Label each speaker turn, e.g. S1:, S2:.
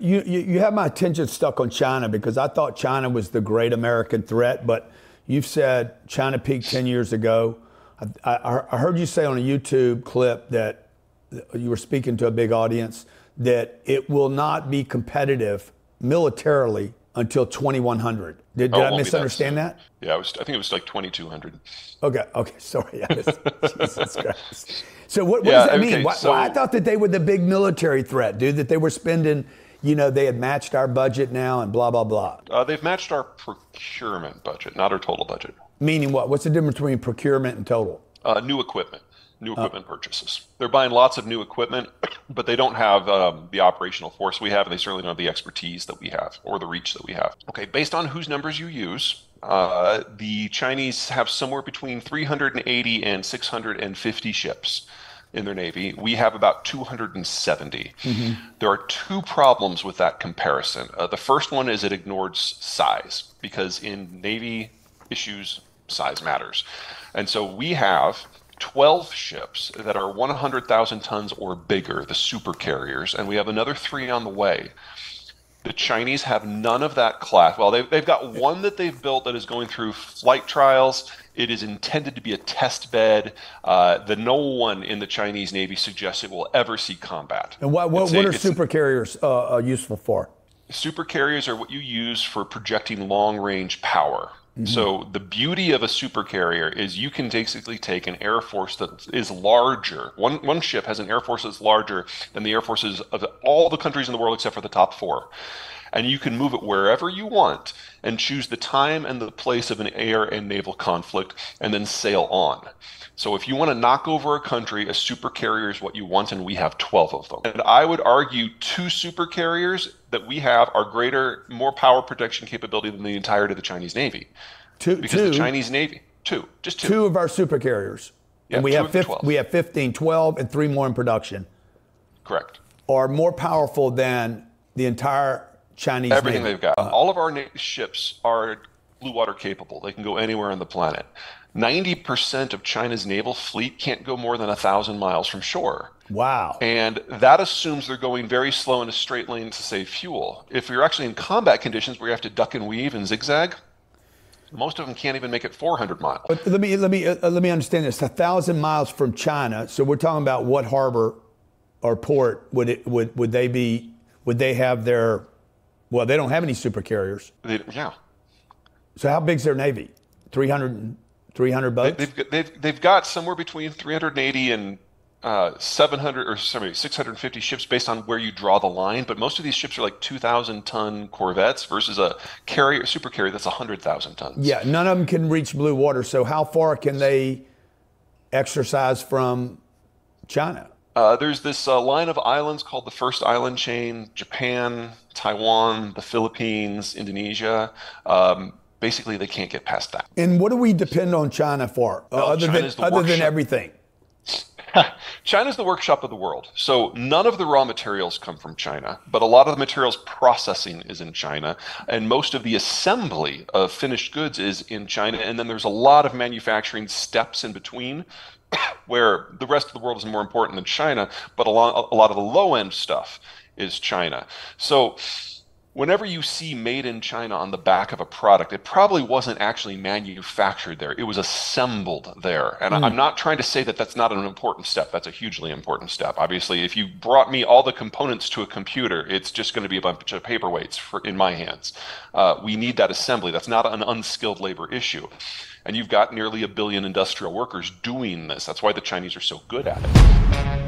S1: You have my attention stuck on China because I thought China was the great American threat, but you've said China peaked 10 years ago. I heard you say on a YouTube clip that you were speaking to a big audience that it will not be competitive militarily until 2100. Did I misunderstand that?
S2: Yeah, I think it was like 2200.
S1: Okay, sorry. Jesus Christ. So what does that mean? I thought that they were the big military threat, dude, that they were spending, they had matched our budget now and blah, blah, blah.
S2: They've matched our procurement budget, not our total budget.
S1: Meaning what? What's the difference between procurement and total?
S2: New equipment purchases. They're buying lots of new equipment, but they don't have the operational force we have, and they certainly don't have the expertise that we have or the reach that we have. Okay, based on whose numbers you use, the Chinese have somewhere between 380 and 650 ships in their Navy. We have about 270. Mm-hmm. There are two problems with that comparison. The first one is it ignores size, because in Navy issues, size matters. And so we have 12 ships that are 100,000 tons or bigger, the super carriers, and we have another 3 on the way. The Chinese have none of that class. Well, they've got one that they've built that is going through flight trials. It is intended to be a test bed. No one in the Chinese Navy suggests it will ever see combat.
S1: And what are super carriers useful for?
S2: Super carriers are what you use for projecting long-range power. Mm-hmm. So the beauty of a super carrier is you can basically take an air force that is larger. One ship has an air force that's larger than the air forces of all the countries in the world except for the top 4. And you can move it wherever you want and choose the time and the place of an air and naval conflict and then sail on. So if you want to knock over a country, a super carrier is what you want, and we have 12 of them. And I would argue 2 super carriers that we have are greater, more power protection capability than the entirety of the Chinese Navy. The Chinese Navy, just 2.
S1: 2 of our super carriers.
S2: Yeah,
S1: and we have 15, 12, and 3 more in production.
S2: Correct.
S1: Are more powerful than the entire Chinese
S2: Everything
S1: Navy.
S2: They've got. All of our ships are blue water capable. They can go anywhere on the planet. 90% of China's naval fleet can't go more than 1,000 miles from shore.
S1: Wow.
S2: And that assumes they're going very slow in a straight lane to save fuel. If you're actually in combat conditions where you have to duck and weave and zigzag, most of them can't even make it 400 miles.
S1: But let me understand this. 1,000 miles from China. So we're talking about what harbor or port would they have their? Well, they don't have any super carriers.
S2: Yeah.
S1: So how big's their Navy? 300 boats?
S2: They've got somewhere between 380 and 650 ships based on where you draw the line. But most of these ships are like 2,000-ton corvettes versus a super carrier that's 100,000 tons.
S1: Yeah, none of them can reach blue water. So how far can they exercise from China?
S2: There's this line of islands called the First Island Chain: Japan, Taiwan, the Philippines, Indonesia. Basically, they can't get past that.
S1: And what do we depend on China for, other than everything?
S2: China's the workshop of the world. So none of the raw materials come from China, but a lot of the materials processing is in China, and most of the assembly of finished goods is in China. And then there's a lot of manufacturing steps in between where the rest of the world is more important than China, but a lot of the low-end stuff is China. So whenever you see made in China on the back of a product, it probably wasn't actually manufactured there. It was assembled there. And I'm not trying to say that that's not an important step. That's a hugely important step. Obviously, if you brought me all the components to a computer, it's just going to be a bunch of paperweights in my hands. We need that assembly. That's not an unskilled labor issue. And you've got nearly 1 billion industrial workers doing this. That's why the Chinese are so good at it.